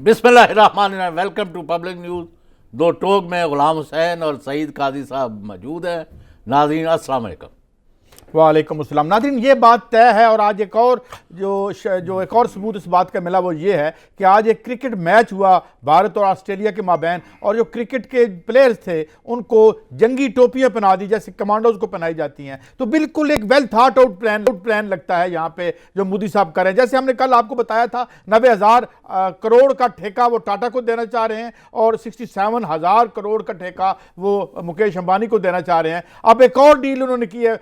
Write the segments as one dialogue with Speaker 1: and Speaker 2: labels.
Speaker 1: बिस्मिल्लाहिर्रहमानिर्रहीम। Welcome to public news. दो टोक में गुलाम हुसैन और सईद काजी साहब मौजूद हैं। नाज़रीन अस्सलाम वालेकुम।
Speaker 2: वालेकुम अस्सलाम। नाज़रीन, ये बात तय है और आज एक और जो एक और सबूत इस बात का मिला वो ये है कि आज एक क्रिकेट मैच हुआ भारत और ऑस्ट्रेलिया के माबैन, और जो क्रिकेट के प्लेयर्स थे उनको जंगी टोपियां पहना दी जैसे कमांडोज को पहनाई जाती हैं। तो बिल्कुल एक वेल थॉट आउट प्लान लगता है यहाँ पे जो मोदी साहब कर रहे हैं। जैसे हमने कल आपको बताया था 90,000 करोड़ का ठेका वो टाटा को देना चाह रहे हैं और 67,000 करोड़ का ठेका वो मुकेश अंबानी को देना चाह रहे हैं। अब एक और डील उन्होंने की है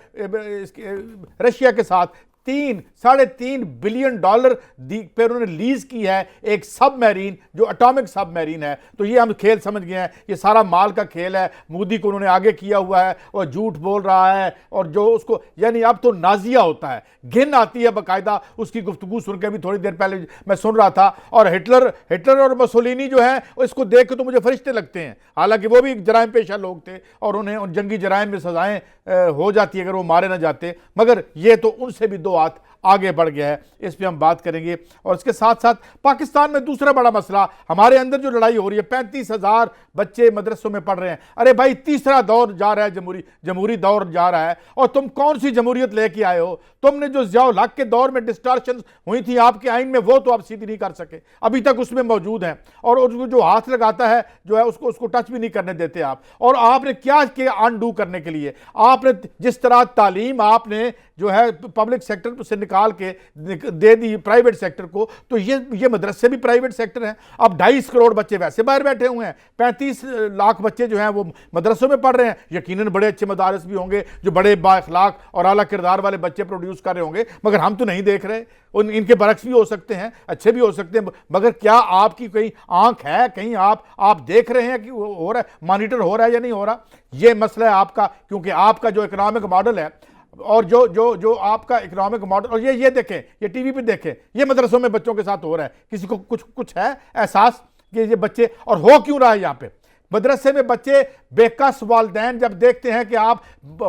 Speaker 2: रशिया के साथ, 3.5 बिलियन डॉलर पे उन्होंने लीज की है एक सबमरीन जो एटॉमिक सबमरीन है। तो ये हम खेल समझ गए हैं, ये सारा माल का खेल है। मोदी को उन्होंने आगे किया हुआ है और झूठ बोल रहा है, और जो उसको यानी अब तो नाजिया होता है, घिन आती है बाकायदा उसकी गुफ्तगू सुन के। भी थोड़ी देर पहले मैं सुन रहा था, और हिटलर और मुसोलिनी जो है इसको देख के तो मुझे फरिश्ते लगते हैं। हालांकि वो भी जराइम पेशा लोग थे और उन्हें उन जंगी जराइम में सजाएं हो जाती है अगर वो मारे ना जाते, मगर ये तो उनसे भी दो हाथ आगे बढ़ गया है। इस पर हम बात करेंगे। और इसके साथ साथ पाकिस्तान में दूसरा बड़ा मसला, हमारे अंदर जो लड़ाई हो रही है, 35,000 बच्चे मदरसों में पढ़ रहे हैं। अरे भाई, तीसरा दौर जा रहा है, जमहूरी दौर जा रहा है, और तुम कौन सी जमहूरियत लेके आए हो? तुमने जो ज़ियाउल हक के दौर में डिस्टॉर्शन हुई थी आपके आइन में, वो तो आप सीधी नहीं कर सके, अभी तक उसमें मौजूद हैं। और उसको जो हाथ लगाता है जो है उसको टच भी नहीं करने देते आप। और आपने क्या किया अनडू करने के लिए? आपने जिस तरह तालीम आपने जो है पब्लिक सेक्टर से निकाल के दे दी प्राइवेट सेक्टर को, तो ये मदरसे भी प्राइवेट सेक्टर हैं। अब 2.5 करोड़ बच्चे वैसे बाहर बैठे हुए हैं, 35 लाख बच्चे जो हैं वो मदरसों में पढ़ रहे हैं। यकीनन बड़े अच्छे मदारस भी होंगे जो बड़े बाअखलाक और आला किरदार वाले बच्चे प्रोड्यूस कर रहे होंगे, मगर हम तो नहीं देख रहे। इनके बरक्स भी हो सकते हैं, अच्छे भी हो सकते हैं, मगर क्या आपकी कोई आंख है? कहीं आप देख रहे हैं कि हो रहा है, मॉनिटर हो रहा है या नहीं हो रहा? ये मसला है आपका, क्योंकि आपका जो इकोनॉमिक मॉडल है और जो आपका इकोनॉमिक मॉडल, और ये देखें, ये टीवी पे देखें, ये मदरसों में बच्चों के साथ हो रहा है। किसी को कुछ है एहसास कि ये बच्चे, और हो क्यों रहा है? यहाँ पे मदरसे में बच्चे बेकस वालिदैन जब देखते हैं कि आप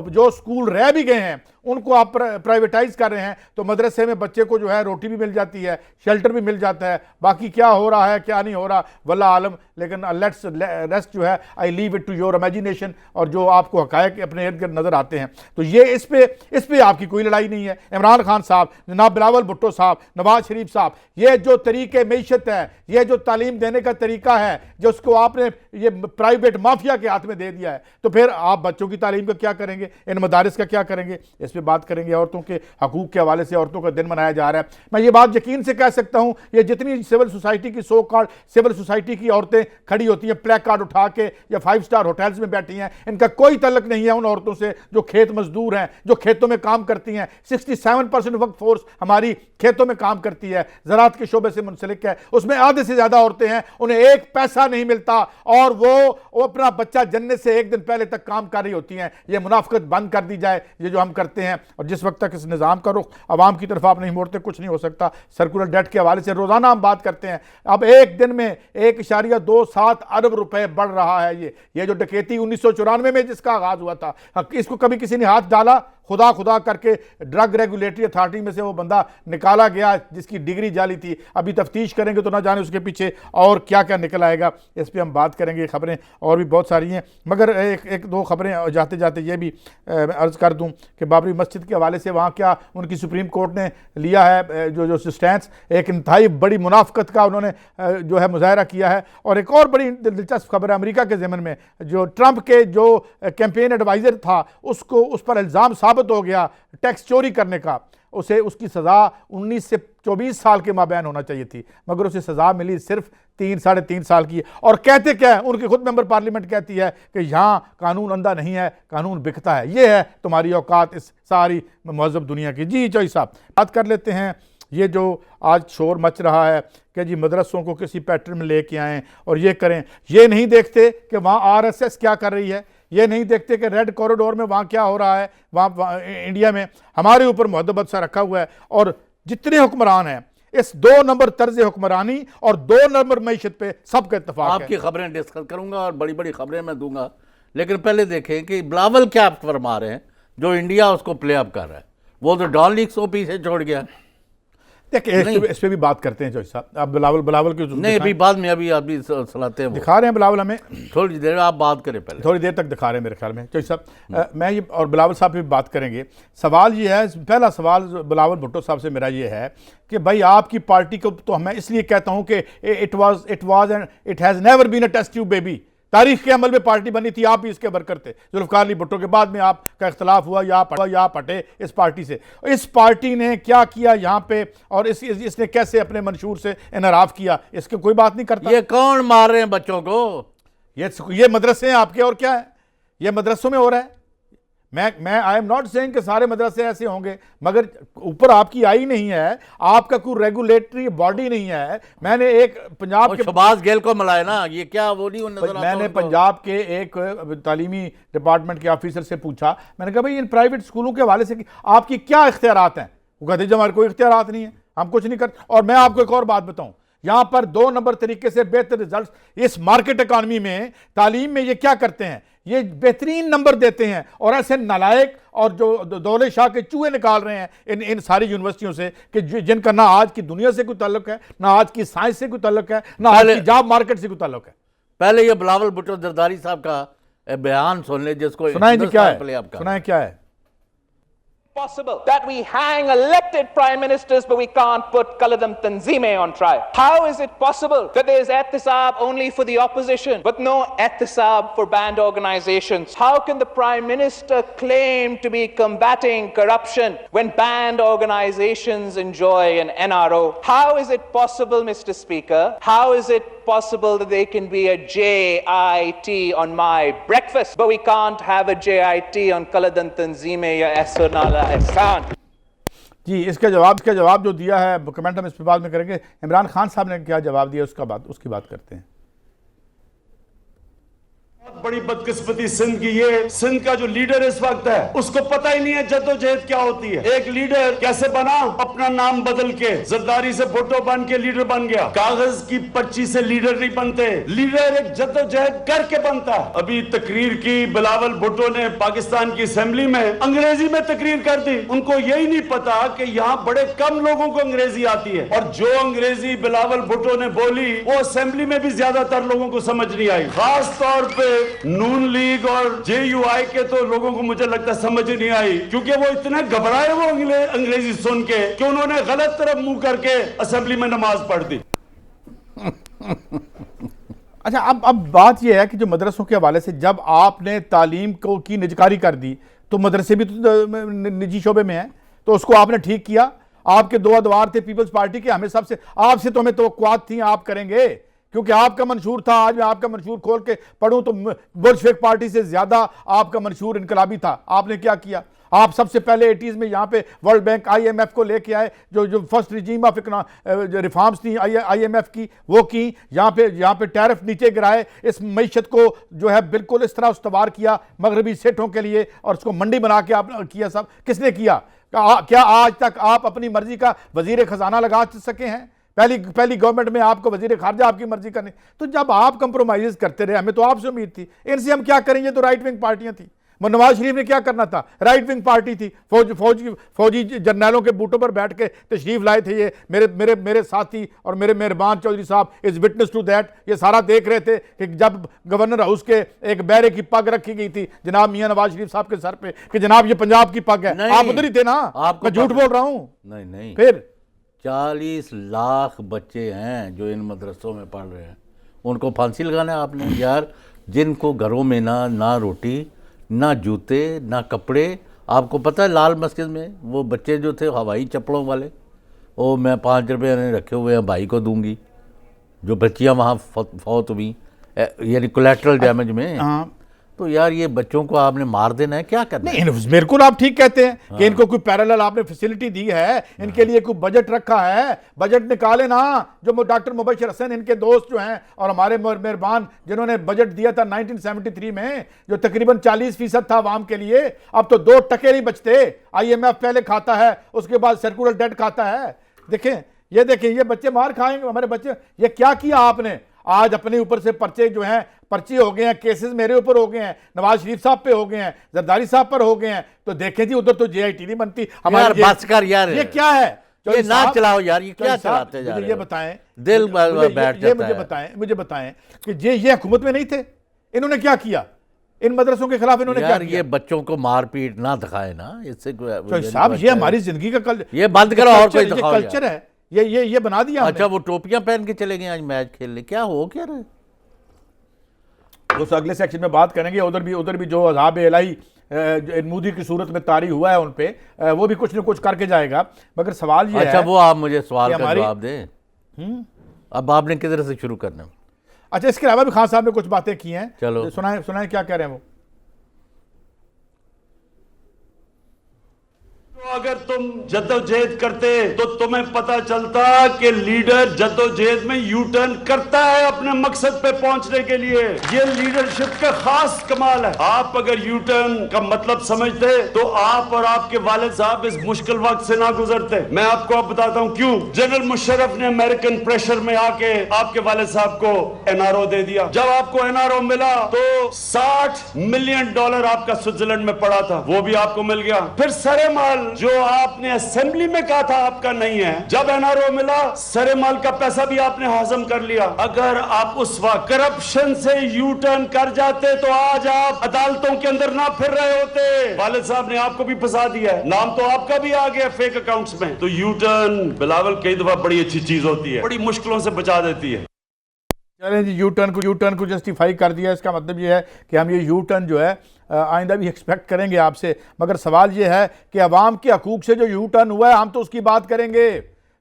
Speaker 2: जो स्कूल रह भी गए हैं उनको आप प्राइवेटाइज कर रहे हैं, तो मदरसे में बच्चे को जो है रोटी भी मिल जाती है, शेल्टर भी मिल जाता है। बाकी क्या हो रहा है क्या नहीं हो रहा वल्लाह आलम, लेकिन लेट्स रेस्ट जो है I leave it to your imagination, और जो आपको हकायक अपने इर्द गिर्द नजर आते हैं। तो ये इस पे आपकी कोई लड़ाई नहीं है। इमरान खान साहब, जनाब बिलावल भुट्टो साहब, नवाज शरीफ साहब, ये जो तरीके मैशत है, ये जो तालीम देने का तरीका है, जो उसको आपने ये प्राइवेट माफिया के हाथ में दे दिया है, तो फिर आप बच्चों की तालीम का क्या करेंगे? इन मदारिस का क्या करेंगे? इस पे बात करेंगे। औरतों के हकूक के हवाले से औरतों का दिन मनाया जा रहा है। मैं ये बात यकीन से कह सकता हूं, ये जितनी सिविल सोसाइटी की सो कॉल्ड सिविल सोसाइटी की औरतें खड़ी होती हैं प्लेक कार्ड उठा के या 5 स्टार होटल्स में बैठी हैं, इनका कोई तल्लक नहीं है उन औरतों से जो खेत मजदूर हैं, जो खेतों में काम करती हैं। 67% वर्क फोर्स हमारी खेतों में काम करती है, ज़राअत के शोबे से मुंसलिक है, उसमें आधे से ज्यादा औरतें हैं। उन्हें एक पैसा नहीं मिलता और वो अपना बच्चा जन्नत से एक दिन पहले तक काम कर रही होती हैं। ये मुनाफिकत बंद कर दी जाए, ये जो हम करते हैं। और जिस वक्त तक इस निज़ाम का रुख अवाम की तरफ आप नहीं मोड़ते, कुछ नहीं हो सकता। सर्कुलर डेट के हवाले से रोजाना हम बात करते हैं। अब एक दिन में 1.27 अरब रुपए बढ़ रहा है। ये जो डकैती 1994 में जिसका आगाज हुआ था, इसको कभी किसी ने हाथ डाला? खुदा करके ड्रग रेगुलेटरी अथॉरिटी में से वो बंदा निकाला गया जिसकी डिग्री जाली थी। अभी तफ्तीश करेंगे तो ना जाने उसके पीछे और क्या क्या निकल आएगा। इस पर हम बात करेंगे। खबरें और भी बहुत सारी हैं, मगर एक दो खबरें जाते जाते ये भी अर्ज़ कर दूं कि बाबरी मस्जिद के हवाले से वहाँ क्या उनकी सुप्रीम कोर्ट ने लिया है जो स्टैंड, एक इंतहाई बड़ी मुनाफिकत का उन्होंने जो है मुजाहरा किया है। और एक और बड़ी दिलचस्प खबर है, अमेरिका के ज़मन में जो ट्रंप के जो कैंपेन एडवाइज़र था उस पर इल्ज़ाम साबित हो गया टैक्स चोरी करने का। उसकी सज़ा 19 से 24 साल के माबैन होना चाहिए थी, मगर उसे सज़ा मिली सिर्फ 3-3.5 साल की। और कहते क्या है, उनकी खुद मेंबर पार्लियामेंट कहती है कि यहाँ कानून अंधा नहीं है, कानून बिकता है। ये है तुम्हारी औकात इस सारी महज़ब दुनिया की। जी चौधरी साहब, बात कर लेते हैं। ये जो आज शोर मच रहा है कि जी मदरसों को किसी पैटर्न में लेके आएँ और ये करें, ये नहीं देखते कि वहाँ आरएसएस क्या कर रही है, ये नहीं देखते कि रेड कॉरिडोर में वहाँ क्या हो रहा है। वहाँ इंडिया में हमारे ऊपर मुहद्दबत सा रखा हुआ है। और जितने हुक्मरान हैं, इस 2 नंबर तर्ज हुक्मरानी और 2 नंबर मैशत पे सबका इत्तेफाक है।
Speaker 1: आपकी खबरें डिस्कस करूंगा और बड़ी बड़ी खबरें मैं दूंगा, लेकिन पहले देखें कि बिलावल क्या फरमा रहे हैं जो इंडिया उसको प्ले अप कर रहा है। वो तो डॉन लीग को पीछे छोड़ गया।
Speaker 2: देखिए इस पे भी बात करते हैं चौधरी साहब। आप बिलावल के
Speaker 1: नहीं, अभी बाद में अभी सलाते हैं,
Speaker 2: दिखा रहे हैं बिलावल हमें,
Speaker 1: थोड़ी देर आप बात करें पहले,
Speaker 2: थोड़ी देर तक दिखा रहे हैं मेरे ख्याल में चौधरी साहब। मैं ये और बिलावल साहब भी बात करेंगे। सवाल ये है, पहला सवाल बिलावल भुट्टो साहब से मेरा ये है कि भाई आपकी पार्टी को तो मैं इसलिए कहता हूं कि it was and it has never been a test tube baby. तारीख के अमल में पार्टी बनी थी, आप भी इसके बरकर थे। जुल्फकार अली भुट्टो के बाद में आपका इख्तलाफ हुआ या आप हटे इस पार्टी से। इस पार्टी ने क्या किया यहाँ पे, और इसने कैसे अपने मंशूर से इनराफ किया, इसकी कोई बात नहीं करता।
Speaker 1: ये कौन मार रहे हैं बच्चों को?
Speaker 2: ये मदरसे हैं आपके, और क्या है, ये मदरसों में हो रहा है। मैं आई एम नॉट सेइंग कि सारे मदरसे ऐसे होंगे, मगर ऊपर आपकी आई नहीं है, आपका कोई रेगुलेटरी बॉडी नहीं है। मैंने एक पंजाब के
Speaker 1: शहबाज गिल को मिलाया ना, ये क्या वो नहीं नजर आता?
Speaker 2: मैंने पंजाब के एक तालीमी डिपार्टमेंट के ऑफिसर से पूछा, मैंने कहा भाई इन प्राइवेट स्कूलों के हवाले से आपकी क्या इख्तियारात हैं? वो कहते जी हमारे कोई इख्तियारात नहीं है, हम कुछ नहीं करते। और मैं आपको एक और बात बताऊं, यहां पर 2 नंबर तरीके से बेहतर रिजल्ट इस मार्केट इकॉनमी में, तालीम में ये क्या करते हैं, ये बेहतरीन नंबर देते हैं। और ऐसे नालायक और जो दौले शाह के चूहे निकाल रहे हैं इन सारी यूनिवर्सिटियों से, कि जिनका ना आज की दुनिया से कोई ताल्लुक है, ना आज की साइंस से कोई ताल्लुक है, ना आज की जॉब मार्केट से कोई ताल्लुक है।
Speaker 1: पहले ये बिलावल भुट्टो जरदारी साहब का बयान सुन ले, जिसको
Speaker 2: सुनाए जी, क्या है, सुनाए क्या है।
Speaker 3: Possible that we hang elected prime ministers but we can't put Qaladam Tanzime on trial? How is it possible that there is ehtisab only for the opposition but no ehtisab for banned organizations? How can the prime minister claim to be combating corruption when banned organizations enjoy an NRO? How is it possible, Mr. Speaker? How is it possible that there can be a JIT on my breakfast but we can't have a JIT on Qaladam Tanzime ya Esonala Ehsan?
Speaker 2: जी, इसका जवाब जो दिया है comment हम इस पर बाद में करेंगे। इमरान खान साहब ने क्या जवाब दिया उसकी बात करते हैं।
Speaker 4: बड़ी बदकिस्मती सिंध की, ये सिंध का जो लीडर इस वक्त है उसको पता ही नहीं है जद्दोजहद क्या होती है। एक लीडर कैसे बना, अपना नाम बदल के जरदारी से भुट्टो बन के लीडर बन गया। कागज की पर्ची से लीडर नहीं बनते, लीडर एक जद्दोजहद करके बनता है। अभी तकरीर की बिलावल भुट्टो ने पाकिस्तान की असेंबली में अंग्रेजी में तकरीर कर दी। उनको यही नहीं पता कि यहाँ बड़े कम लोगों को अंग्रेजी आती है, और जो अंग्रेजी बिलावल भुट्टो ने बोली वो असेंबली में भी ज्यादातर लोगों को समझ नहीं आई। खास तौर पे नून लीग और JUI के तो लोगों को मुझे लगता है समझ नहीं आई, क्योंकि वो इतने घबराए वो अंग्रेजी सुन के कि उन्होंने गलत तरफ मुंह करके असेंबली में नमाज पढ़ दी।
Speaker 2: अच्छा, अब बात यह है कि जो मदरसों के हवाले से जब आपने तालीम को की निजकारी कर दी, तो मदरसे भी तो निजी शोबे में है, तो उसको आपने ठीक किया। आपके 2 अदवार थे पीपल्स पार्टी के, हमें सबसे आपसे तो हमें तवक्कुआत थी आप करेंगे, क्योंकि आपका मंशूर था। आज मैं आपका मंशूर खोल के पढ़ूं तो बुर्ज फेक पार्टी से ज्यादा आपका मंशूर इनकलाबी था। आपने क्या किया, आप सबसे पहले 80s में यहाँ पे वर्ल्ड बैंक IMF को लेके आए, जो फर्स्ट रिजीम ऑफ रिफॉर्म्स थी IMF की, वो की। यहाँ पे टैरिफ नीचे गिराए, इस मईशत को जो है बिल्कुल इस तरह उस्तवार किया मगरबी सेठों के लिए, और उसको मंडी बना के आप किया। सब किसने किया? क्या आज तक आप अपनी मर्जी का वजीर खजाना लगा सके हैं? पहली गवर्नमेंट में आपको वजीर खारजा आपकी मर्जी करने। तो जब आप कंप्रोमाइज करते रहे, हमें तो आपसे उम्मीद थी, इनसे हम क्या करेंगे? तो राइट विंग पार्टियां थी। नवाज शरीफ ने क्या करना था? राइट विंग पार्टी थी। फौजी जर्नैलों के बूटों पर बैठ के तशरीफ लाए थे ये मेरे साथी और मेरे मेहरबान चौधरी साहब इज विटनेस टू दैट। ये सारा देख रहे थे कि जब गवर्नर हाउस के एक बैरे की पग रखी गई थी जनाब मियां नवाज शरीफ साहब के सर पे, कि जनाब ये पंजाब की पग है। आप उधर ही थे ना? मैं झूठ बोल रहा हूं?
Speaker 1: नहीं।
Speaker 2: फिर
Speaker 1: 40 लाख बच्चे हैं जो इन मदरसों में पढ़ रहे हैं, उनको फांसी लगाना है आपने? यार, जिनको घरों में ना रोटी, ना जूते, ना कपड़े। आपको पता है लाल मस्जिद में वो बच्चे जो थे हवाई चप्पलों वाले, वो मैं 5 रुपये रखे हुए हैं, भाई को दूंगी। जो बच्चियां वहाँ फौत हुई यानी कोलैटरल डैमेज में।
Speaker 2: हाँ,
Speaker 1: तो यार ये बच्चों को आपने मार देना है, क्या करना है?
Speaker 2: नहीं, बिल्कुल आप ठीक कहते हैं कि इनको कोई पैरेलल आपने फैसिलिटी दी है, इनके लिए कोई बजट रखा है, बजट निकाले ना। जो डॉक्टर मुबशर हसन इनके दोस्त जो हैं और हमारे मेहरबान जिन्होंने बजट दिया था 1973 में, जो तकरीबन 40% था आवाम के लिए, अब तो 2 टके नहीं बचते। IMF पहले खाता है, उसके बाद सर्कुलर डेट खाता है। देखें ये बच्चे मार खाएंगे, हमारे बच्चे। ये क्या किया आपने? आज अपने ऊपर से पर्चे जो हैं, पर्चे हो गए हैं, केसेस मेरे ऊपर हो गए हैं, नवाज शरीफ साहब पे हो गए हैं, जरदारी साहब पर हो गए हैं। तो देखें जी, उधर तो JIT नहीं बनती हमारे।
Speaker 1: बस कर यार,
Speaker 2: ये क्या है?
Speaker 1: ये ना
Speaker 2: साहब-
Speaker 1: चलाओ यार, ये क्या
Speaker 2: चौधरी साहब,
Speaker 1: चलाते जा
Speaker 2: मुझे
Speaker 1: रहे
Speaker 2: ये
Speaker 1: हो?
Speaker 2: बताएं,
Speaker 1: दिल
Speaker 2: मुझे-
Speaker 1: बैठ
Speaker 2: ये
Speaker 1: जाता है।
Speaker 2: मुझे बताएं कि ये हुकूमत में नहीं थे, इन्होंने क्या किया इन मदरसों के खिलाफ, इन्होंने क्या
Speaker 1: यार
Speaker 2: किया?
Speaker 1: ये बच्चों को मारपीट ना दिखाए ना, इससे
Speaker 2: चौधरी साहब ये हमारी जिंदगी का कल्चर,
Speaker 1: ये बंद करो और कोई दिखाओ यार।
Speaker 2: कल्चर है, ये बना दिया हमने।
Speaker 1: अच्छा वो टोपियां पहन के चले गए आज मैच खेलने, क्या हो क्या रहा है?
Speaker 2: उस अगले सेक्शन में बात करेंगे। उधर भी जो अज़ाब इलाही मोदी की सूरत में तारी हुआ है उन पे, वो भी कुछ न कुछ करके जाएगा। मगर सवाल ये
Speaker 1: अच्छा
Speaker 2: है,
Speaker 1: वो आप मुझे सवाल
Speaker 2: कि
Speaker 1: का
Speaker 2: हमारी-
Speaker 1: जवाब दें। अब आपने किधर से शुरू करना है?
Speaker 2: अच्छा इसके अलावा भी खान साहब ने कुछ बातें की हैं,
Speaker 1: चलो।
Speaker 2: सुनाएं क्या कह रहे हैं वो।
Speaker 4: तो अगर तुम जद्दोजहद करते तो तुम्हें पता चलता कि लीडर जद्दोजहद में यू टर्न करता है अपने मकसद पे पहुंचने के लिए। ये लीडरशिप का खास कमाल है। आप अगर यू टर्न का मतलब समझते तो आप और आपके वालिद साहब इस मुश्किल वक्त से ना गुजरते। मैं आपको अब बताता हूं क्यों। जनरल मुशर्रफ ने अमेरिकन प्रेशर में आके आपके वालिद साहब को एनआरओ दे दिया। जब आपको एनआरओ मिला तो $60 मिलियन आपका स्विट्जरलैंड में पड़ा था, वो भी आपको मिल गया। फिर सरेमाल जो आपने असेंबली में कहा था आपका नहीं है, जब एनआरओ मिला सरेमाल का पैसा भी आपने हासिल कर लिया। अगर आप उस वक्त करप्शन से यू टर्न कर जाते तो आज आप अदालतों के अंदर ना फिर रहे होते। वालिद साहब ने आपको भी फंसा दिया है, नाम तो आपका भी आ गया फेक अकाउंट्स में। तो यू टर्न बिलावल कई दफा बड़ी अच्छी चीज होती है, बड़ी मुश्किलों से बचा देती है।
Speaker 2: चलें जी, यू टर्न को जस्टिफाई कर दिया। इसका मतलब ये है कि हम ये यू टर्न जो है आइंदा भी एक्सपेक्ट करेंगे आपसे। मगर सवाल ये है कि अवाम के हकूक से जो यू टर्न हुआ है हम तो उसकी बात करेंगे।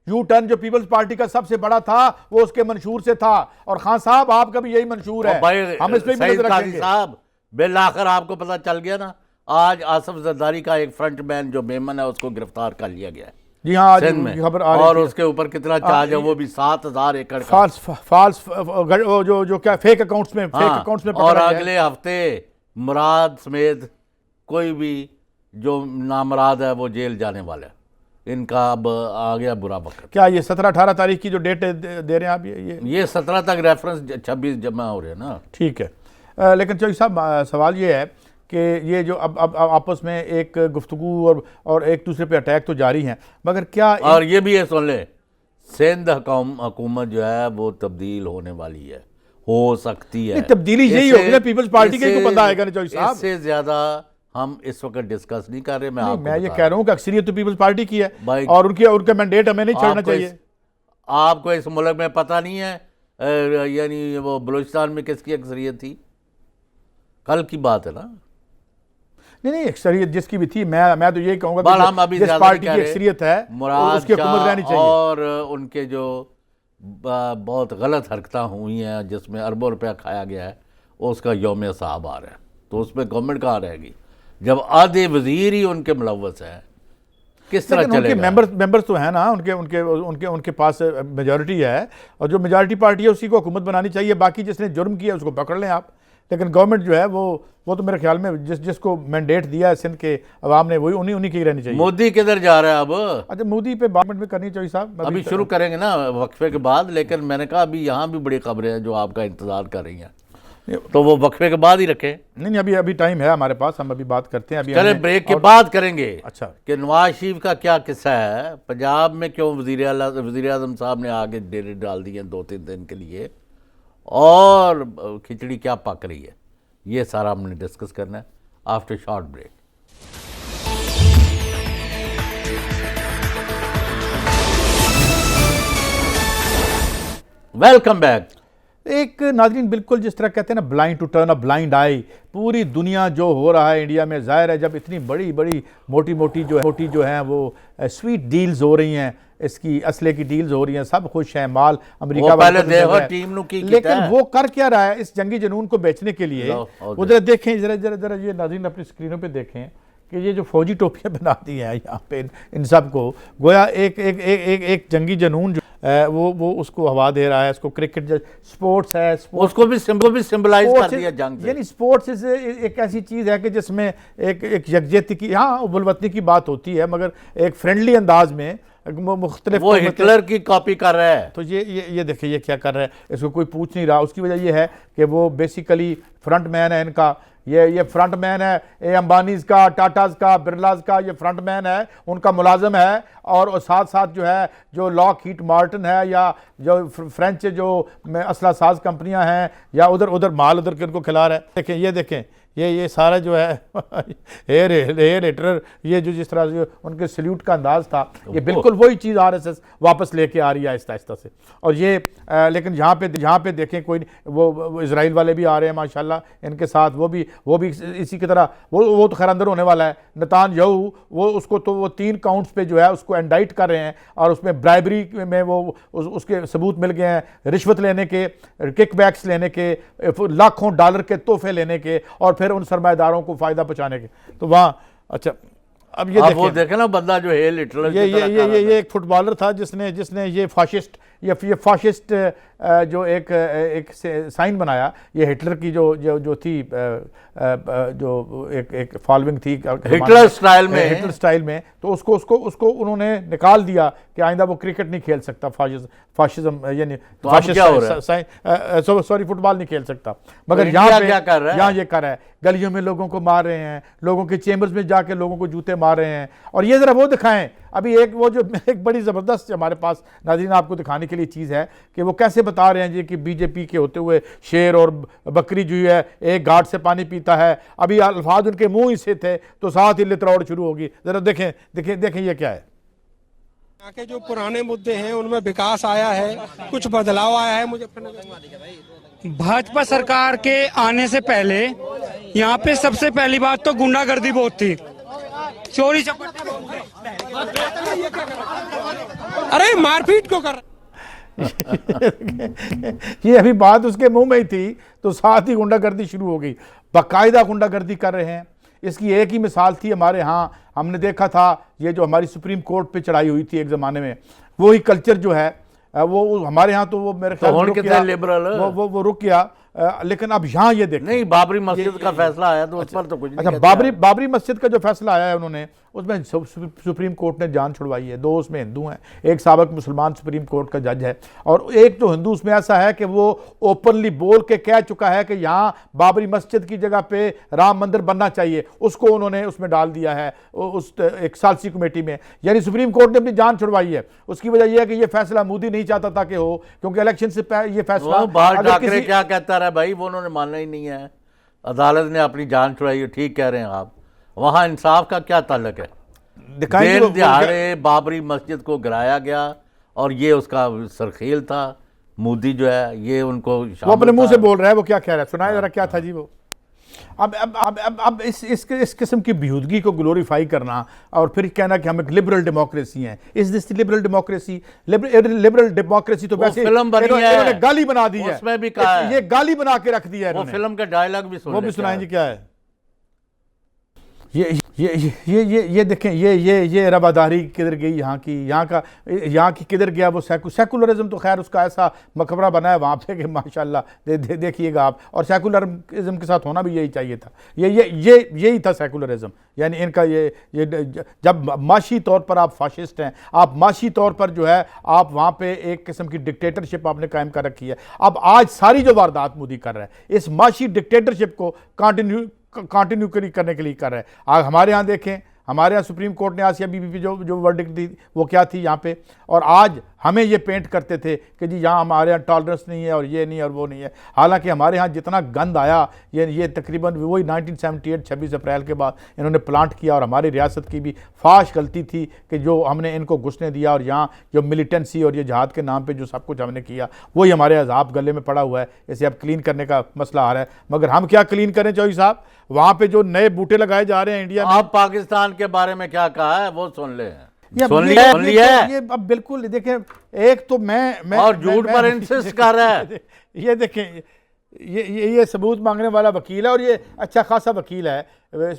Speaker 2: यू टर्न जो पीपल्स पार्टी का सबसे बड़ा था वो उसके मंशूर से था, और खान साहब आपका भी यही मंशूर है।
Speaker 1: भाई
Speaker 2: हम इस पे भी
Speaker 1: सईद
Speaker 2: नजर
Speaker 1: काजी
Speaker 2: रखेंगे।
Speaker 1: साहब, बिल आखिर आपको पता चल गया ना, आज आसिफ जरदारी का एक फ्रंट मैन जो मेमन है उसको गिरफ्तार कर लिया गया है
Speaker 2: जी हाँ, आज
Speaker 1: सिंध में,
Speaker 2: खबर आ रही
Speaker 1: और
Speaker 2: थी।
Speaker 1: उसके ऊपर कितना चार्ज है, वो भी 7,000 एकड़ का।
Speaker 2: फाल्स जो क्या फेक अकाउंट्स में
Speaker 1: हाँ, और
Speaker 2: पकड़ा गया है।
Speaker 1: अगले हफ्ते मुराद समेत कोई भी जो नामराद है वो जेल जाने वाला है। इनका अब आ गया बुरा वक्त।
Speaker 2: क्या ये 17-18 तारीख की जो डेट दे रहे हैं आप,
Speaker 1: ये 17 तक रेफरेंस 26 जमा हो रहे हैं ना।
Speaker 2: ठीक है। लेकिन चौधरी साहब सवाल ये है कि ये जो अब आपस में एक गुफ्तगू और एक दूसरे पे अटैक तो जारी हैं, मगर क्या
Speaker 1: और ये भी है, सुन ले, सिंध हुकूमत जो है वो तब्दील होने वाली है, हो सकती है।
Speaker 2: तब्दीली यही होगी ना, पीपल्स पार्टी का ही तो बंदा आएगा ना चौधरी साहब।
Speaker 1: इससे ज्यादा हम इस वक्त डिस्कस नहीं कर रहे।
Speaker 2: मैं ये कह रहा हूँ कि अक्सरियत तो पीपल्स पार्टी की है
Speaker 1: भाई,
Speaker 2: और उनका मैंडेट हमें नहीं छोड़ना चाहिए।
Speaker 1: आपको इस मुल्क में पता नहीं है यानी वो बलूचिस्तान में किसकी अक्सरियत थी? कल की बात है ना।
Speaker 2: नहीं अक्सरियत जिसकी भी थी, मैं तो यही कहूंगा
Speaker 1: बल हम अभी
Speaker 2: जिस
Speaker 1: ज्यादा
Speaker 2: पार्टी
Speaker 1: नहीं
Speaker 2: की
Speaker 1: कह रहे।
Speaker 2: अक्सरियत है
Speaker 1: मुराद
Speaker 2: उसकी हुकूमत रहनी चाहिए।
Speaker 1: और उनके जो बहुत गलत हरकतें हुई हैं जिसमें अरबों रुपया खाया गया है, उसका यौम साहब आ रहा है, तो उसमें गवर्नमेंट कहाँ रहेगी जब आधे वजीर ही उनके मुलव्वस हैं? किस तरह
Speaker 2: लेकिन उनके
Speaker 1: चलेगा?
Speaker 2: मेंबर्स तो हैं ना, उनके पास मेजॉरिटी है, और जो मेजॉरिटी पार्टी है उसी को हुकूमत बनानी चाहिए। बाकी जिसने जुर्म किया उसको पकड़ लें आप, लेकिन गवर्नमेंट जो है वो तो मेरे ख्याल में जिसको मैंडेट दिया है सिंध के अवाम ने, वही उन्हीं की रहनी चाहिए।
Speaker 1: मोदी किधर जा रहा है अब?
Speaker 2: अच्छा मोदी पे बात में करनी चाहिए साहब,
Speaker 1: अभी शुरू करेंगे ना वक्फे के बाद, लेकिन मैंने कहा अभी यहाँ भी बड़ी खबरें हैं जो आपका इंतजार कर रही हैं, तो वो वक्फे के बाद ही रखें।
Speaker 2: नहीं अभी टाइम है हमारे पास, हम अभी बात करते हैं। अभी
Speaker 1: चले
Speaker 2: हमने-
Speaker 1: ब्रेक के
Speaker 2: और-
Speaker 1: बाद करेंगे
Speaker 2: अच्छा
Speaker 1: कि नवाज शरीफ का क्या किस्सा है, पंजाब में क्यों वज़ीर आज़म साहब ने आगे डेरे डाल दिए 2-3 दिन के लिए, और खिचड़ी क्या पक रही है, ये सारा हमने डिस्कस करना है after short break. Welcome back.
Speaker 2: एक नाज़रीन बिल्कुल जिस तरह कहते हैं ना, blind to turn a blind eye, पूरी दुनिया जो हो रहा है इंडिया में, जाहिर है जब इतनी बड़ी बड़ी मोटी जो है वो स्वीट डील्स हो रही हैं, इसकी असले की डील्स हो रही हैं, सब खुश हैं, माल अमेरिका
Speaker 1: पहले
Speaker 2: वालों को
Speaker 1: देखो
Speaker 2: मिल रहा है।
Speaker 1: टीम नु की
Speaker 2: लेकिन
Speaker 1: है।
Speaker 2: वो कर क्या रहा है इस जंगी जुनून को बेचने के लिए? वो जरा देखें, जरा ये नाज़रीन अपनी स्क्रीनों पे देखें कि ये जो फौजी टोपियां बना दी हैं यहाँ पे इन सब को, गोया एक जंगी जुनून जो वो उसको हवा दे रहा है। इसको क्रिकेट स्पोर्ट्स है,
Speaker 1: उसको भी सिंबलाइज कर दिया जंग से।
Speaker 2: यानी स्पोर्ट्स एक ऐसी चीज़ है कि जिसमें एक यकजहती की, हाँ बुलवतनी की बात होती है, मगर एक फ्रेंडली अंदाज में मुख्तलिफ।
Speaker 1: वो हिटलर की कॉपी कर रहा है।
Speaker 2: तो ये देखिए ये क्या कर रहा है, इसको कोई पूछ नहीं रहा। उसकी वजह ये है कि वो बेसिकली फ्रंट मैन है इनका, ये फ्रंट मैन है, ये अंबानीज का, टाटाज का, बिरलाज का ये फ्रंट मैन है, उनका मुलाजम है। और साथ साथ जो है जो लॉकहीड मार्टिन है या जो फ्रेंच जो असला साज कंपनियां हैं या उधर उधर माल उधर किनको खिला रहा है। देखें ये देखें ये सारा जो है एयर हिटर, ये जो जिस तरह से उनके सल्यूट का अंदाज था, ये बिल्कुल वही चीज़ आरएसएस वापस लेके आ रही है आहिस्ता आहिस्ता से। और ये लेकिन यहाँ पे देखें कोई वो इजराइल वाले भी आ रहे हैं माशाल्लाह इनके साथ, वो भी इसी की तरह वो तो खैर अंदर होने वाला है। नेतान्याहू वो उसको तो वो 3 काउंट्स पे जो है उसको इंडाइट कर रहे हैं और उसमें ब्राइबरी में वो उसके सबूत मिल गए हैं, रिश्वत लेने के, किकबैक्स लेने के, लाखों डॉलर के तोहफे लेने के और फिर उन सरमाएदारों को फायदा पहुंचाने के। तो वहाँ अच्छा अब ये
Speaker 1: वो देखें ना बंदा जो है हिटलर
Speaker 2: ये एक फुटबॉलर था जिसने ये फाशिस्ट जो एक साइन बनाया, ये हिटलर की जो थी जो एक फॉलोइंग थी
Speaker 1: हिटलर स्टाइल में,
Speaker 2: तो उसको उन्होंने निकाल दिया कि आइंदा वो क्रिकेट नहीं खेल सकता, फाशिज्म यानी सॉरी फुटबॉल नहीं खेल सकता। मगर यहाँ पे यहाँ ये कर रहा है, गलियों में लोगों को मार रहे हैं, लोगों के चेम्बर्स में जाके लोगों को जूते मार रहे हैं। और ये जरा वो दिखाएं अभी एक बड़ी ज़बरदस्त हमारे पास नाज़रीन आपको दिखाने के लिए चीज़ है कि वो कैसे बता रहे हैं जी कि बीजेपी के होते हुए शेर और बकरी जो है एक घाट से पानी पीता है। अभी अल्फाज उनके मुंह ही से थे तो साथ ही लितरौड़ शुरू होगी। ज़रा देखें ये क्या है।
Speaker 5: यहाँ के जो पुराने मुद्दे हैं उनमें विकास आया है, कुछ बदलाव आया है। मुझे
Speaker 6: भाजपा सरकार के आने से पहले यहाँ पे सबसे पहली बात तो गुंडागर्दी बहुत थी, चोरी चपटे,
Speaker 5: अरे मारपीट को कर
Speaker 2: ये अभी बात उसके मुंह में ही थी तो साथ ही गुंडागर्दी शुरू हो गई, बाकायदा गुंडागर्दी कर रहे हैं। इसकी एक ही मिसाल थी हमारे यहाँ, हमने देखा था ये जो हमारी सुप्रीम कोर्ट पे चढ़ाई हुई थी एक ज़माने में, वही कल्चर जो है वो हमारे यहाँ तो वो मेरे ख्याल वो रुक गया। लेकिन अब यहाँ ये देखें,
Speaker 1: नहीं बाबरी मस्जिद का फैसला आया तो उस पर तो कुछ नहीं।
Speaker 2: अच्छा बाबरी मस्जिद का जो फैसला आया है उन्होंने उसमें सुप्रीम कोर्ट ने जान छुड़वाई है। 2 उसमें हिंदू हैं, एक साबिक मुसलमान सुप्रीम कोर्ट का जज है और एक तो हिंदू उसमें ऐसा है कि वो ओपनली बोल के कह चुका है कि यहाँ बाबरी मस्जिद की जगह पे राम मंदिर बनना चाहिए, उसको उन्होंने उसमें डाल दिया है उस एक सालसी कमेटी में। यानी सुप्रीम कोर्ट ने अपनी जान छुड़वाई है। उसकी वजह यह है कि ये फैसला मोदी नहीं चाहता था कि हो, क्योंकि इलेक्शन से ये फैसला
Speaker 1: क्या कहता रहा भाई, वो उन्होंने मानना ही नहीं है। अदालत ने अपनी जान छुड़ाई है, ठीक कह रहे हैं आप। वहाँ इंसाफ का क्या ताल्लुक है? दिन दिहाड़े बाबरी मस्जिद को गिराया गया और ये उसका सरखेल था। मोदी जो है ये उनको
Speaker 2: वो अपने मुंह से बोल रहा है, वो क्या कह रहा है सुनाए जरा क्या था जी वो। अब इस किस्म की बेहूदगी को ग्लोरीफाई करना और फिर कहना कि हम एक लिबरल डेमोक्रेसी हैं। Is this liberal democracy? Liberal democracy तो वैसे
Speaker 1: फिल्म बनी है,
Speaker 2: इन्होंने गाली बना दी है,
Speaker 1: उसमें भी कहा है,
Speaker 2: ये गाली बना के रख दिया है।
Speaker 1: वो फिल्म का डायलॉग भी
Speaker 2: वो भी सुनाएं जी क्या है। ये देखें ये रवादारी किधर गई यहाँ की किधर गया वो सेकुलरिज्म। तो खैर उसका ऐसा मकबरा बना है वहाँ पे कि माशाल्लाह देखिएगा आप। और सेकुलरिज्म के साथ होना भी यही चाहिए था। यही था सेकुलरिज्म। यानी इनका ये जब माशी तौर पर आप फाशिस्ट हैं, आप माशी तौर पर जो है आप वहाँ पे एक किस्म की डिक्टेटरशिप आपने कायम कर रखी है। अब आज सारी जो वारदात मोदी कर रहा है इस माशी डिक्टेटरशिप को कंटिन्यू करने के लिए कर रहे हैं। आज हमारे यहाँ देखें, हमारे यहाँ सुप्रीम कोर्ट ने आसिया बीबी जो वर्डिक्ट दी वो क्या थी यहाँ पे, और आज हमें ये पेंट करते थे कि जी यहाँ हमारे यहाँ टॉलरेंस नहीं है और ये नहीं और वो नहीं है। हालांकि हमारे यहाँ जितना गंद आया ये तकरीबन वही 1978 26 अप्रैल के बाद इन्होंने प्लांट किया। और हमारी रियासत की भी फाश गलती थी कि जो हमने इनको घुसने दिया और यहाँ जो मिलिटेंसी और ये जहाद के नाम पर जो सब कुछ हमने किया वही हमारे अजाब गले में पड़ा हुआ है। इसे अब क्लीन करने का मसला आ रहा है। मगर हम क्या क्लीन करें चौधरी साहब? वहाँ पे जो नए बूटे लगाए जा रहे हैं इंडिया में।
Speaker 1: आप पाकिस्तान के बारे में क्या कहा है वो सुन ले।
Speaker 2: ये अब बिल्कुल देखें, एक तो मैं
Speaker 1: और झूठ पर इंसिस्ट कर रहा है।
Speaker 2: ये देखें ये सबूत मांगने वाला वकील है और ये अच्छा खासा वकील है।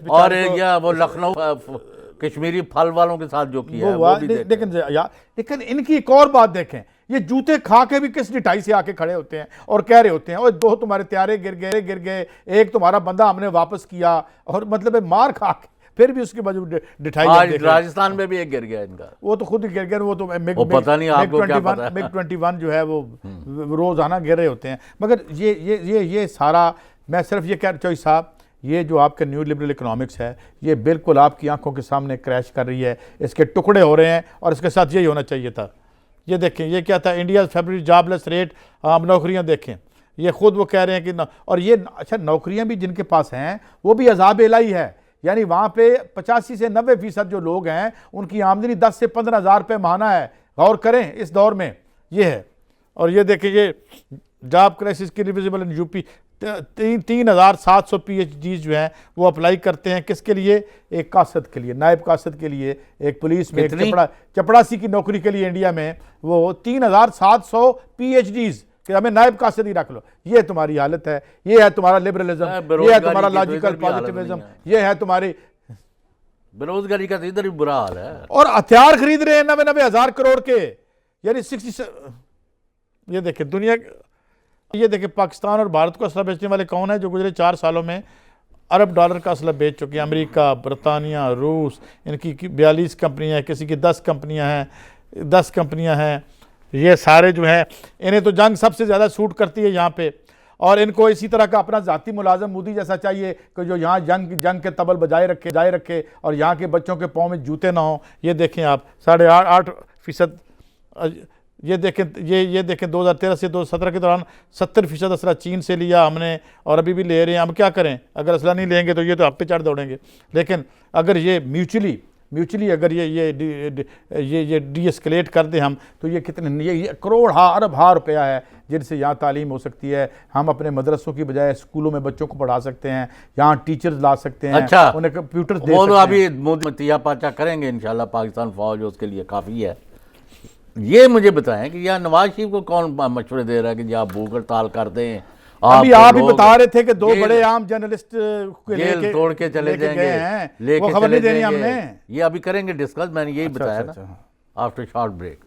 Speaker 1: और वो लखनऊ कश्मीरी फल वालों के साथ जो किया है वो भी
Speaker 2: लेकिन इनकी एक और बात देखें, ये जूते खा के भी किस डिठाई से आके खड़े होते हैं और कह रहे होते हैं और 2 तुम्हारे त्यारे गिर गए, एक तुम्हारा बंदा हमने वापस किया। और मतलब मार खा के फिर भी उसके बाद डिठाई।
Speaker 1: राजस्थान में भी एक गिर गया इनका,
Speaker 2: वो तो खुद ही गिर गया। वो तो
Speaker 1: पता नहीं आपको क्या पता है।
Speaker 2: MiG-21 जो है वो रोजाना गिर रहे होते हैं। मगर ये सारा मैं सिर्फ ये कह चौधरी साहब, ये जो आपका न्यू लिबरल इकोनॉमिक्स है ये बिल्कुल आपकी आंखों के सामने क्रैश कर रही है, इसके टुकड़े हो रहे हैं और इसके साथ यही होना चाहिए था। ये देखें, ये क्या था, इंडिया फैब्रिक जॉबलेस रेट, आप नौकरियां देखें, ये खुद वो कह रहे हैं कि और ये अच्छा नौकरियां भी जिनके पास हैं वो भी अजाब इलाही है, यानी वहाँ पे 85 से 90% जो लोग हैं उनकी आमदनी 10 से 15 हज़ार रुपये माहाना है। गौर करें इस दौर में ये है। और ये देखें, ये जॉब क्राइसिस की रिविजिबल इन यूपी 3,700 PhDs जो हैं वो अप्लाई करते हैं, किसके लिए, एक कासद के लिए, नायब कासद के लिए, एक पुलिस में, एक चपड़ासी की नौकरी के लिए इंडिया में वो 3,700 PhDs कि हमें नायब कासद ही रख लो। ये तुम्हारी हालत है, ये है तुम्हारा लिबरलिज्म, ये है तुम्हारा लॉजिकल पॉजिटिविज्म, ये है तुम्हारी
Speaker 1: बेरोजगारी का तो इधर भी बुरा हाल है।
Speaker 2: और हथियार खरीद रहे हैं 90 हज़ार करोड़ के, यानी 60। ये देखें दुनिया, ये देखें पाकिस्तान और भारत को असला बेचने वाले कौन है जो गुजरे 4 सालों में अरब डॉलर का असला बेच चुके हैं। अमेरिका, बरतानिया, रूस, इनकी 42 कंपनियां हैं, किसी की 10 कंपनियां हैं। ये सारे जो हैं, इन्हें तो जंग सबसे ज़्यादा सूट करती है यहाँ पे, और इनको इसी तरह का अपना ज़ाती मुलाजम मोदी जैसा चाहिए कि जो यहाँ जंग के तबल बजाए रखे और यहाँ के बच्चों के पाँव में जूते ना हों। ये देखें आप 8.5%, ये देखें 2013 से 2017 के दौरान 70% असला चीन से लिया हमने और अभी भी ले रहे हैं। हम क्या करें, अगर असला नहीं लेंगे तो ये तो आप पे चढ़ दौड़ेंगे। लेकिन अगर ये म्यूचुअली अगर ये डीएस्केलेट कर दें हम, तो ये कितने ये करोड़ अरब रुपया है जिनसे यहाँ तालीम हो सकती है। हम अपने मदरसों की बजाय स्कूलों में बच्चों को पढ़ा सकते हैं, यहाँ टीचर्स ला सकते हैं,
Speaker 1: अच्छा,
Speaker 2: उन्हें कंप्यूटर दे
Speaker 1: वो
Speaker 2: सकते
Speaker 1: तो
Speaker 2: हैं।
Speaker 1: अभी मोदी तिया पाचा करेंगे इंशाल्लाह, पाकिस्तान फौज उसके लिए काफ़ी है। ये मुझे बताएं कि यहाँ नवाज शरीफ को कौन मशवरे दे रहा है कि जी आप भूख हड़ताल कर दें।
Speaker 2: अभी आप ही बता रहे थे कि 2 बड़े आम जर्नलिस्ट
Speaker 1: जेल तोड़ के चले जाएंगे,
Speaker 2: वो खबर नहीं देनी हमने।
Speaker 1: ये अभी करेंगे डिस्कस, मैंने यही बताया ना after short break.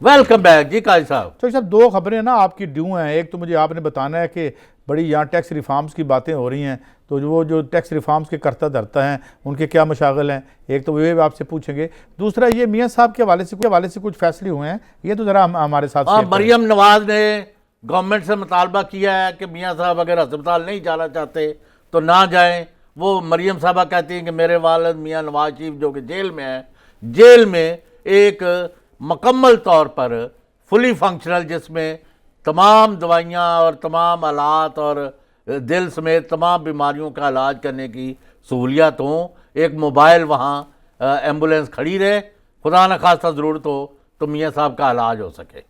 Speaker 1: Welcome back जी काजी साहब।
Speaker 2: तो साहब 2 खबरें ना आपकी ड्यू हैं। एक तो मुझे आपने बताना है कि बड़ी यहाँ टैक्स रिफॉर्म्स की बातें हो रही हैं, तो वो जो टैक्स रिफॉर्म्स के करता धरता हैं उनके क्या मशागल हैं, एक तो वे आपसे पूछेंगे। दूसरा ये मियाँ साहब के हवाले से कुछ फैसले हुए हैं, ये तो ज़रा हमारे साथ।
Speaker 1: मरियम नवाज ने गवर्नमेंट से मुतालबा किया है कि मियाँ साहब अगर अस्पताल नहीं जाना चाहते तो ना जाएं। वो मरियम साहबा कहती हैं कि मेरे वालिद मियाँ नवाज शरीफ जो कि जेल में है, जेल में एक मुकम्मल तौर पर फुली फंक्शनल, जिसमें तमाम दवाइयाँ और तमाम आलात और दिल समेत तमाम बीमारियों का इलाज करने की सहूलियत हो, एक मोबाइल वहाँ एम्बुलेंस खड़ी रहे, खुदा न खास्ता ज़रूरत हो तो मियाँ साहब का इलाज हो सके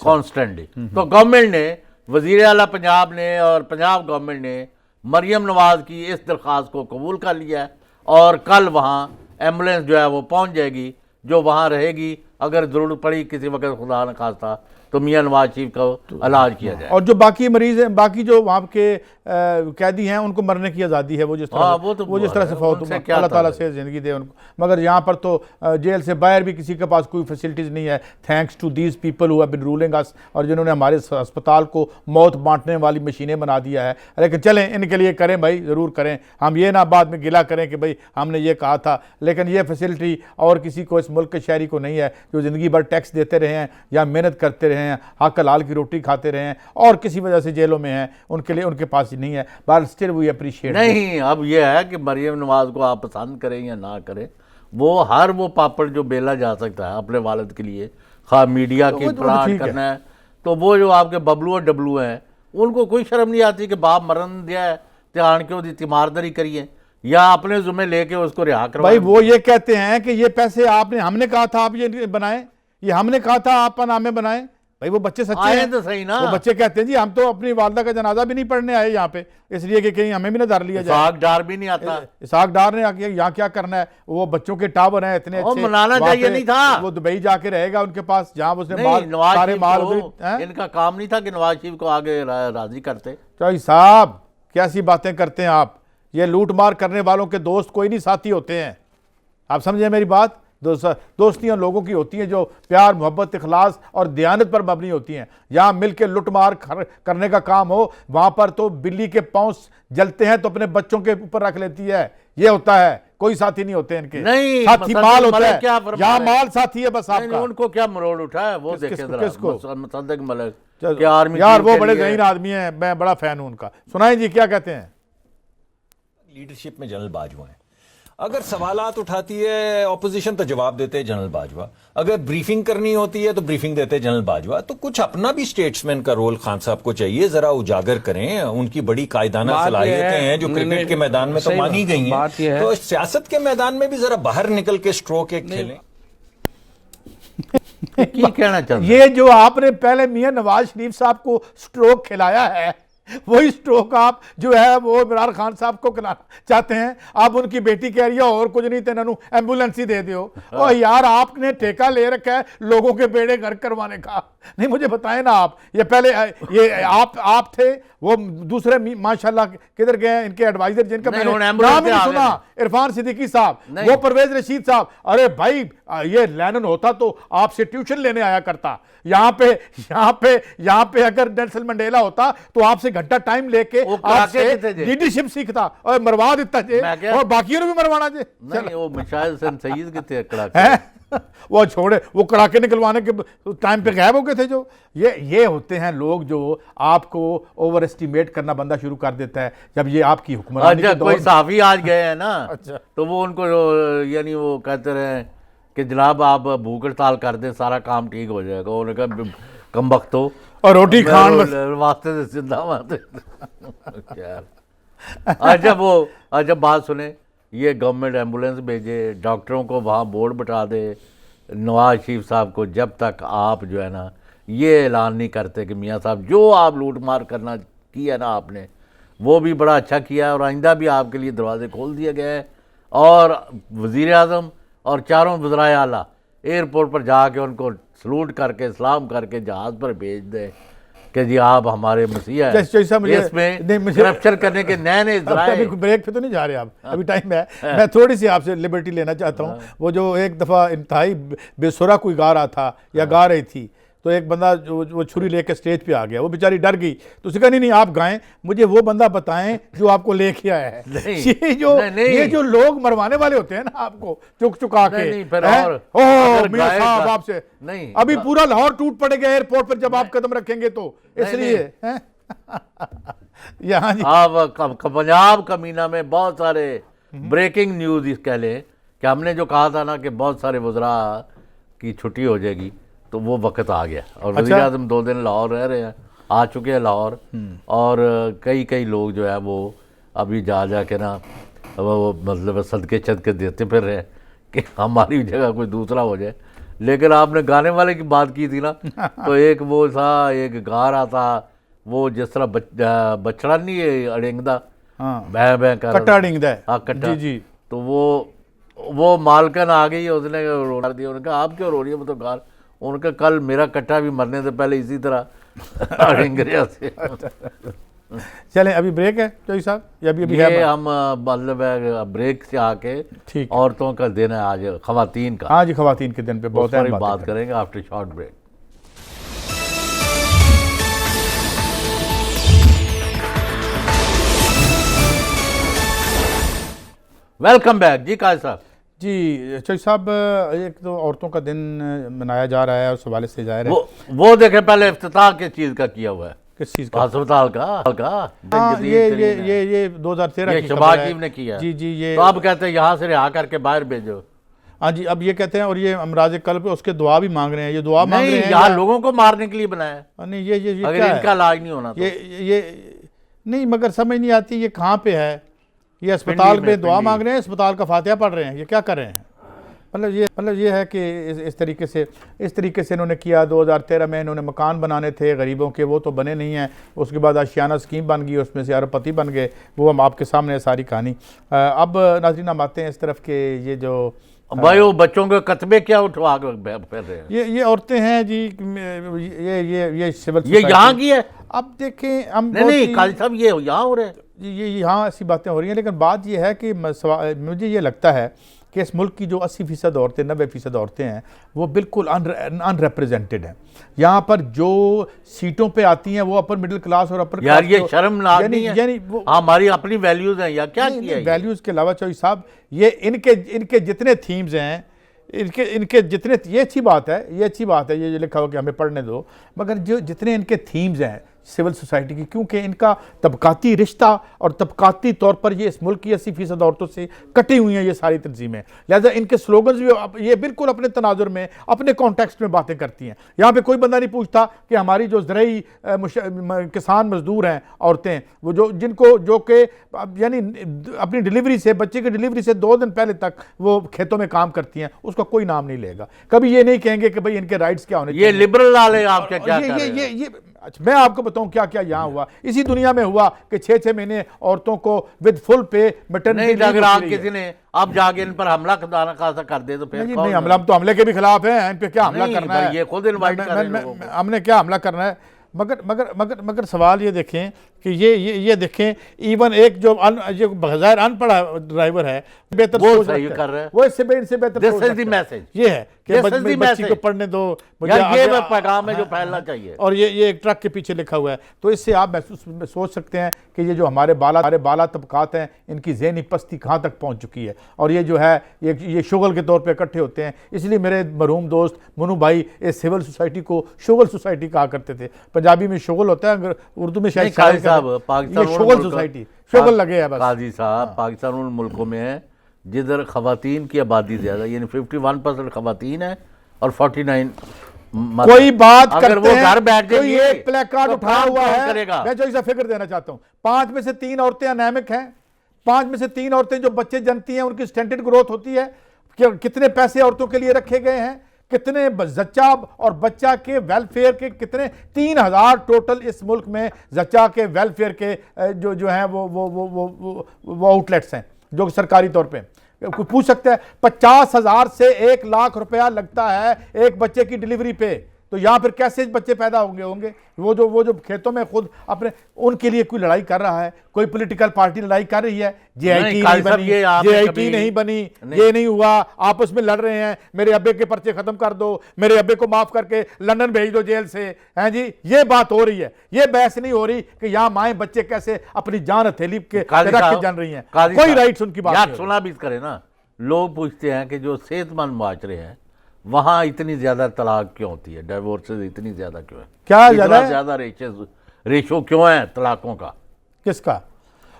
Speaker 1: कॉन्स्टेंटली। तो गवर्नमेंट ने, वज़ीर आला पंजाब ने और पंजाब गवर्नमेंट ने मरियम नवाज की इस दरख्वास्त को कबूल कर लिया है और कल वहाँ एम्बुलेंस जो है वो पहुँच जाएगी, जो वहाँ रहेगी। अगर ज़रूरत पड़ी किसी वक्त खुदा न खास्ता तो मियाँ नवाज शरीफ का इलाज किया जाए।
Speaker 2: और जो बाकी मरीज हैं, बाकी जो वहाँ के कैदी हैं, उनको मरने की आज़ादी है, वो जिस तरह से फौत अल्लाह ताला से ज़िंदगी दे उनको। मगर यहाँ पर तो जेल से बाहर भी किसी के पास कोई फैसिलिटीज़ नहीं है, thanks to these people who have been ruling us, और जिन्होंने हमारे अस्पताल को मौत बांटने वाली मशीनें बना दिया है। लेकिन चलें, इनके लिए करें भाई, ज़रूर करें। हम ये ना बाद में गिला करें कि भाई हमने ये कहा था, लेकिन ये फैसिलिटी और किसी को इस मुल्क के शहरी को नहीं है जो ज़िंदगी भर टैक्स देते रहे हैं या मेहनत करते रहे हैं, हक हलाल की रोटी खाते रहे हैं और किसी वजह से जेलों में हैं, उनके लिए उनके पास नहीं है। But still we appreciate.
Speaker 1: नहीं, अब यह है कि मरियम नवाज को आप पसंद करें या ना करें, वो पापड़ जो बेला जा सकता है अपने वालिद के लिए, खा मीडिया की प्लाट करना है, तो वो जो आपके बबलू और डबलू हैं उनको कोई शर्म नहीं आती कि बाप मरन दिया है ध्यान क्यों दी तीमारदारी करिए या अपने जुम्मे लेके उसको रिहा करवाएं।
Speaker 2: भाई वो ये कहते हैं कि ये पैसे हमने कहा था आप ये बनाएं, ये हमने कहा था आप नामे बनाएं। भाई वो बच्चे सच्चे हैं
Speaker 1: तो सही ना।
Speaker 2: वो बच्चे कहते हैं जी हम तो अपनी वालदा का जनाजा भी नहीं पढ़ने आए यहाँ पे, इसलिए कि कहीं हमें भी ना डर लिया जाए।
Speaker 1: इसाक डार भी नहीं आता।
Speaker 2: इसाक डार ने आके यहाँ क्या करना है, वो बच्चों के टावर हैं इतने अच्छे,
Speaker 1: मनाना चाहिए नहीं था।
Speaker 2: वो दुबई जाके रहेगा उनके पास जहाँ उसने
Speaker 1: सारे माल इनका काम नहीं था कि नवाज शरीफ को आगे राजी करते।
Speaker 2: चौधरी साहब कैसी बातें करते हैं आप, ये लूट मार करने वालों के दोस्त कोई नहीं साथी होते हैं, आप समझे मेरी बात। दोस्तियां लोगों की होती हैं जो प्यार, मोहब्बत, इखलास और दयानत पर मबनी होती हैं। यहाँ मिल के लुटमार करने का काम हो, वहाँ पर तो बिल्ली के पाँव जलते हैं तो अपने बच्चों के ऊपर रख लेती है। ये होता है, कोई साथी नहीं होते इनके,
Speaker 1: नहीं,
Speaker 2: साथी माल होता है।
Speaker 1: क्या फरमा
Speaker 2: यहाँ
Speaker 1: रहे हैं?
Speaker 2: माल साथी है बस
Speaker 1: नहीं,
Speaker 2: आपका।
Speaker 1: उनको क्या मरोड़ उठा है वो देखे
Speaker 2: किसको?
Speaker 1: मुसद्दिक मलिक
Speaker 2: चलो,
Speaker 1: क्या आर्मी
Speaker 2: यार
Speaker 1: चीफ
Speaker 2: वो
Speaker 1: के
Speaker 2: बड़े
Speaker 1: लिए-
Speaker 2: ज़हीन आदमी हैं, मैं बड़ा फैन हूं उनका। सुनाएं जी, क्या कहते हैं?
Speaker 7: लीडरशिप में जनरल बाजवा है। अगर सवालात उठाती है ऑपोजिशन तो जवाब देते हैं जनरल बाजवा, अगर ब्रीफिंग करनी होती है तो ब्रीफिंग देते हैं जनरल बाजवा। तो कुछ अपना भी स्टेट्समैन का रोल खान साहब को चाहिए, जरा उजागर करें। उनकी बड़ी कायदाना
Speaker 8: बात ये
Speaker 7: सलाहियतें
Speaker 8: है-
Speaker 7: हैं जो
Speaker 8: नहीं,
Speaker 7: क्रिकेट के मैदान में तो
Speaker 8: सही
Speaker 7: मानी गई
Speaker 8: बात ये
Speaker 7: हैं,
Speaker 8: है-
Speaker 7: तो सियासत के मैदान में भी जरा बाहर निकल के स्ट्रोक एक खेलें।
Speaker 1: की कहना चाहते हैं?
Speaker 2: ये जो आपने पहले मियां नवाज शरीफ साहब को स्ट्रोक खिलाया है, वही स्ट्रोक आप जो है वो इमरान खान साहब को खिलाना चाहते हैं। आप उनकी बेटी कह रही है और कुछ नहीं तेना एम्बुलेंस ही दे दो। और यार आपने ठेका ले रखा है लोगों के बेड़े घर करवाने का। नहीं मुझे बताएं ना आप, ये पहले ये आप थे, वो दूसरे माशाल्लाह किधर गए इनके एडवाइजर जिनका
Speaker 1: नहीं,
Speaker 2: मैंने
Speaker 1: उन
Speaker 2: नाम
Speaker 1: एम्बुलेंस
Speaker 2: ही
Speaker 1: से
Speaker 2: नहीं
Speaker 1: आ
Speaker 2: सुना,
Speaker 1: गए।
Speaker 2: इरफान सिद्दीकी साहब,
Speaker 1: नहीं।
Speaker 2: वो परवेज रशीद साहब। अरे भाई ये लेनिन होता तो आपसे ट्यूशन लेने आया करता। यहाँ पे अगर नेल्सन मंडेला होता तो आपसे घंटा टाइम लेके
Speaker 1: वो कराके
Speaker 2: आपसे
Speaker 1: किथे जे?
Speaker 2: लीडरशिप सीखता और मरवा देता जे,
Speaker 1: मैं क्या-
Speaker 2: और बाकियों ने भी मरवाना जे।
Speaker 1: नहीं वो मिशाइल हसन सईद के थे कड़ा
Speaker 2: हैं? वो छोड़े, वो कड़ाके निकलवाने के टाइम पे गायब हो गए थे। जो ये होते हैं लोग जो आपको ओवर एस्टिमेट करना बंदा शुरू कर देता है जब ये आपकी हुक्मरानी
Speaker 1: अच्छा
Speaker 2: के
Speaker 1: कोई
Speaker 2: दौर।
Speaker 1: साहबी आज गए हैं ना
Speaker 2: अच्छा।
Speaker 1: तो वो उनको यानी वो कहते रहे कि जनाब आप भूख हड़ताल कर दें सारा काम ठीक हो जाएगा। उन्होंने कहा कम वक्त हो
Speaker 2: और रोटी खान बस।
Speaker 1: वास्ते से जिंदा वास्ते अच्छा बात सुने, ये गवर्नमेंट एम्बुलेंस भेजे, डॉक्टरों को वहाँ बोर्ड बिठा दे, नवाज शरीफ साहब को जब तक आप जो है ना ये ऐलान नहीं करते कि मियाँ साहब जो आप लूट मार करना किया ना आपने वो भी बड़ा अच्छा किया और आइंदा भी आपके लिए दरवाजे खोल दिए गए हैं। और वज़ीर आज़म और चारों वज़राए आला एयरपोर्ट पर जाके उनको सलूट करके सलाम करके जहाज़ पर भेज दें कि जी आप हमारे मसीहा हैं।
Speaker 2: जैसा मुझे
Speaker 1: इसमें करप्शन करने के नए नए
Speaker 2: अभी ब्रेक पे तो नहीं जा रहे आप, अभी टाइम है। मैं थोड़ी सी आपसे लिबर्टी लेना चाहता हूँ। वो जो एक दफ़ा इंतहाई बेसुरा कोई गा रहा था या गा रही थी, तो एक बंदा वो छुरी लेके स्टेज पे आ गया, वो बेचारी डर गई तो उसने कहा नहीं आप गाएं, मुझे वो बंदा बताएं जो आपको लेके आया है।
Speaker 1: नहीं,
Speaker 2: ये जो लोग मरवाने वाले होते हैं ना आपको चुका के,
Speaker 1: नहीं, फिर
Speaker 2: हैं?
Speaker 1: और
Speaker 2: ओह
Speaker 1: अगर
Speaker 2: मियां
Speaker 1: गायक
Speaker 2: साहब
Speaker 1: का-
Speaker 2: आपसे
Speaker 1: नहीं,
Speaker 2: अभी पूरा लाहौर टूट पड़ेगा एयरपोर्ट पर जब आप कदम रखेंगे तो, इसलिए हैं? यहाँ जी
Speaker 1: आप पंजाब कमीना में बहुत सारे ब्रेकिंग न्यूज़ कह लें कि हमने जो कहा था ना कि बहुत सारे वज़रा की छुट्टी हो जाएगी तो वो वक्त आ गया और वज़ीर आज़म 2 दिन लाहौर रह रहे हैं, आ चुके हैं लाहौर। और कई लोग जो है वो अभी जा के ना वो मतलब सदके छदके देते फिर रहे हैं कि हमारी जगह कोई दूसरा हो जाए। लेकिन आपने गाने वाले की बात की थी ना तो एक वो था, एक गा रहा था वो जिस तरह बछड़ा नहीं है अड़ेंगदा,
Speaker 2: हाँ
Speaker 1: भैं भैं कर
Speaker 2: कट्टा डिंगदा है।
Speaker 1: हाँ कट्टा
Speaker 2: जी जी
Speaker 1: तो वो मालकन आ गई, उसने रो दिया। उन्होंने कहा आप क्यों रो रही है, वो तो गाल। उनका कल मेरा कट्टा भी मरने से पहले इसी तरह अड़ेंग रहा से।
Speaker 2: चलें अभी ब्रेक है चौधरी साहब या अभी
Speaker 1: ये
Speaker 2: है?
Speaker 1: हम मतलब ब्रेक से आके
Speaker 2: ठीक।
Speaker 1: औरतों का दिन है आज, खवातीन का,
Speaker 2: हाँ जी, खवातीन के दिन पे बहुत
Speaker 1: उस पर ही
Speaker 2: अहम
Speaker 1: बात
Speaker 2: है।
Speaker 1: करेंगे after short break. Welcome back जी काज साहब।
Speaker 2: जी चौधरी साहब, एक तो औरतों का दिन मनाया जा रहा है और उस हवाले से जाहिर है
Speaker 1: वो देखें पहले इफ्तिताह किस चीज़ का किया हुआ है,
Speaker 2: किस चीज़ का?
Speaker 1: अस्पताल का
Speaker 2: हाँ,
Speaker 1: जदीद
Speaker 2: ये
Speaker 1: तरीन है।
Speaker 2: ये 2013
Speaker 1: ये
Speaker 2: की
Speaker 1: शहबाज
Speaker 2: खबर है।
Speaker 1: शरीफ ने किया।
Speaker 2: जी जी ये
Speaker 1: तो अब कहते हैं यहाँ से रिहा करके बाहर भेजो।
Speaker 2: हाँ जी, अब ये कहते हैं और ये अमराज कल्ब पे उसके दुआ भी मांग रहे हैं। ये दुआ मांग
Speaker 1: नहीं,
Speaker 2: रहे हैं
Speaker 1: यहाँ
Speaker 2: या-
Speaker 1: लोगों को मारने के लिए बनाया है।
Speaker 2: नहीं ये
Speaker 1: अगर
Speaker 2: क्या
Speaker 1: इनका
Speaker 2: है?
Speaker 1: इलाज नहीं होना तो
Speaker 2: ये नहीं, मगर समझ नहीं आती ये कहाँ पे है। ये अस्पताल
Speaker 1: में,
Speaker 2: में दुआ
Speaker 1: पिंडी।
Speaker 2: मांग रहे हैं, अस्पताल का फातिहा पढ़ रहे हैं, ये क्या कर रहे हैं? मतलब ये है कि इस तरीके से इन्होंने किया। 2013 में इन्होंने मकान बनाने थे गरीबों के, वो तो बने नहीं हैं। उसके बाद आशियाना स्कीम बन गई, उसमें से अरबपति बन गए। वो हम आपके सामने है सारी कहानी। अब नाज़रीन हम आते हैं इस तरफ के, ये जो
Speaker 1: भाई वो बच्चों के कतबे क्या उठवा कर फिर रहे हैं।
Speaker 2: ये औरतें हैं जी, ये सिविल
Speaker 1: ये यहाँ की है?
Speaker 2: अब देखें हम
Speaker 1: नहीं काजी साहब ये यहाँ हो रहे हैं।
Speaker 2: ये यहाँ ऐसी बातें हो रही हैं, लेकिन बात ये है कि मुझे ये लगता है कि इस मुल्क की जो 80% औरतें 90% औरतें हैं वो बिल्कुल अनरिप्रेजेंटेड हैं। यहाँ पर जो सीटों पे आती हैं वो अपर मिडिल क्लास और अपर
Speaker 1: यार
Speaker 2: क्लास
Speaker 1: ये शर्मनाक नहीं है,
Speaker 2: यानी वो
Speaker 1: हमारी अपनी वैल्यूज हैं या क्या किया है?
Speaker 2: वैल्यूज़ के अलावा चौधरी साहब ये इनके जितने थीम्स हैं, इनके जितने, ये अच्छी बात है, ये जो लिखा हो कि हमें पढ़ने दो, मगर जो जितने इनके थीम्स हैं सिविल सोसाइटी की, क्योंकि इनका तबकाती रिश्ता और तबकाती तौर पर ये इस मुल्क की 80% औरतों से कटी हुई हैं ये सारी तंजीमें, लिहाजा इनके स्लोगन्स भी ये बिल्कुल अपने तनाजुर में अपने कॉन्टेक्स्ट में बातें करती हैं। यहाँ पे कोई बंदा नहीं पूछता कि हमारी जो ज़रई किसान मजदूर हैं औरतें, वो जो कि यानी अपनी डिलीवरी से, बच्चे की डिलीवरी से 2 दिन पहले तक वो खेतों में काम करती हैं, उसका कोई नाम नहीं लेगा। कभी ये नहीं कहेंगे कि भाई इनके राइट्स क्या होने चाहिए।
Speaker 1: ये लिबरल वाले आप क्या
Speaker 2: ये अच्छा, मैं आपको बताऊं क्या क्या यहाँ हुआ। इसी दुनिया में हुआ कि 6-6 महीने औरतों को विद फुल पे मैटरनिटी लीव
Speaker 1: अगर आप किसी ने अब जाके इन पर हमला कर दे तो फिर
Speaker 2: नहीं, हमला तो हमले के भी खिलाफ है, इन पे क्या हमला करना है,
Speaker 1: ये खुद इनवाइट कर रहे हैं,
Speaker 2: हमने क्या हमला करना है। मगर सवाल ये देखें कि ये देखें, इवन एक जो बगैर अनपढ़ा ड्राइवर है बेहतर
Speaker 1: वो
Speaker 2: सोच
Speaker 1: सही
Speaker 2: रखता है,
Speaker 1: कर रहा है,
Speaker 2: वो इससे बेहतर
Speaker 1: दिस
Speaker 2: सोच
Speaker 1: इज
Speaker 2: रखता
Speaker 1: द
Speaker 2: है।
Speaker 1: मैसेज,
Speaker 2: ये है कि
Speaker 1: This is the
Speaker 2: बच्ची
Speaker 1: message.
Speaker 2: को पढ़ने दो, मुझे
Speaker 1: यार ये
Speaker 2: आगे-
Speaker 1: पैगाम है जो फैलना चाहिए।
Speaker 2: और ये एक ट्रक के पीछे लिखा हुआ है, तो इससे आप सोच सकते हैं कि ये जो हमारे बाला तबकात हैं इनकी ज़हनी पस्ती कहाँ तक पहुँच चुकी है। और ये जो है ये शुगल के तौर पे इकट्ठे होते हैं। इसलिए मेरे मरहूम दोस्त मनु भाई इस सिविल सोसाइटी को शुगल सोसाइटी कहा करते थे। पंजाबी में शुगल होता है, अगर उर्दू में शायद
Speaker 1: काजी साहब, पाकिस्तान
Speaker 2: ये शुगल सोसाइटी, शुगल लगे है बस।
Speaker 1: काजी साहब, पाकिस्तान उन मुल्कों में है जिधर खवातीन की आबादी ज्यादा, यानी 51% खवातीन है और 49
Speaker 2: कोई बात
Speaker 1: अगर
Speaker 2: करते
Speaker 1: वो
Speaker 2: हैं,
Speaker 1: घर बैठ
Speaker 2: कोई
Speaker 1: जाएंगे
Speaker 2: एक प्लेकार्ड
Speaker 1: तो
Speaker 2: उठाया
Speaker 1: काम
Speaker 2: हुआ
Speaker 1: कौन
Speaker 2: है।
Speaker 1: करेगा?
Speaker 2: मैं जो इसे फिक्र देना चाहता हूं, 5 में से 3 औरतें अनामिक हैं, 5 में से 3 औरतें जो बच्चे जनती हैं उनकी स्टेंटेड ग्रोथ होती है। कितने पैसे औरतों के लिए रखे गए हैं, कितने जच्चा और बच्चा के वेलफेयर के कितने 3000 टोटल इस मुल्क में जच्चा के वेलफेयर के जो हैं वो आउटलेट्स हैं जो सरकारी तौर पे। कोई पूछ सकता है 50,000 से 1 लाख रुपया लगता है एक बच्चे की डिलीवरी पे, तो यहाँ फिर कैसे बच्चे पैदा होंगे? वो जो खेतों में खुद अपने उनके लिए कोई लड़ाई कर रहा है, कोई पॉलिटिकल पार्टी लड़ाई कर रही है, जेआईटी नहीं बनी, जेआईटी नहीं बनी, ये नहीं हुआ, आपस में लड़ रहे हैं, मेरे अब्बे के पर्चे खत्म कर दो, मेरे अब्बे को माफ करके लंदन भेज दो जेल से, हैं जी, ये बात हो रही है। ये बहस नहीं हो रही कि यहाँ माएँ बच्चे कैसे अपनी जान हथेली के रख के जान रही हैं, कोई राइट्स उनकी बात
Speaker 1: यार सुना भी करे ना। लोग पूछते हैं कि जो सेहतमंद माशरे हैं वहाँ इतनी ज्यादा तलाक क्यों होती है, डाइवोर्सेज इतनी ज्यादा क्यों है,
Speaker 2: क्या
Speaker 1: ज्यादा रेशो क्यों है तलाकों का?
Speaker 2: किसका?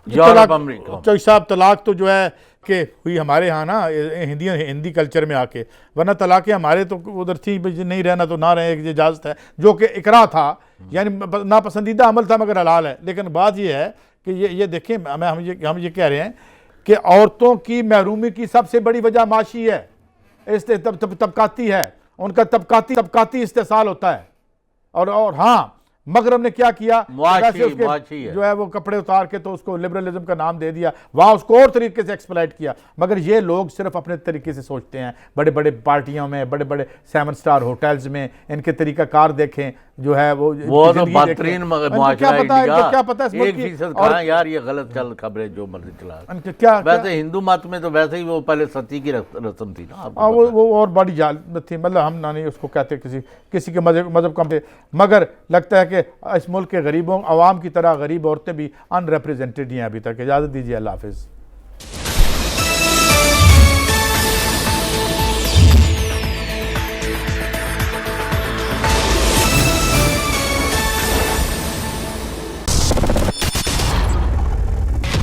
Speaker 1: Europe America.
Speaker 2: चौधरी साहब, तलाक तो जो है कि हुई हमारे यहाँ ना हिंदी कल्चर में आके, वरना तलाक़ें हमारे तो उधर थी, नहीं रहना तो ना रहे, एक इजाज़त है, जो कि इकरा था, यानी नापसंदीदा अमल था मगर हलाल है। लेकिन बात ये है कि ये देखें, हम ये कह रहे हैं कि औरतों की महरूमी की सबसे बड़ी वजह माशी है, तबकाती है, उनका तबकाती इस्तेसाल होता है। और हाँ, मगरब ने क्या किया, वैसे उसके जो है वो कपड़े उतार के तो उसको लिबरलिज्म का नाम दे दिया, वहाँ उसको और तरीके से एक्सप्लॉइट किया। मगर ये लोग सिर्फ अपने तरीके से सोचते हैं, बड़े बड़े पार्टियों में, बड़े बड़े 7 स्टार होटल्स में इनके तरीका कार देखें, जो है वो
Speaker 1: तो बेहतरीन
Speaker 2: क्या पता है
Speaker 1: यार, ये गलत चल खबरें जो मर्जी चला।
Speaker 2: क्या
Speaker 1: वैसे हिंदू मत में तो वैसे ही वो पहले सती की रस्म थी ना,
Speaker 2: वो और बड़ी जाल थी, मतलब हम ना नहीं उसको कहते किसी के मजहब का पे। मगर लगता है कि इस मुल्क के गरीबों, अवाम की तरह गरीब औरतें भी अनरिप्रेजेंटेड हैं अभी तक। इजाज़त दीजिए, अल्लाह हाफिज़।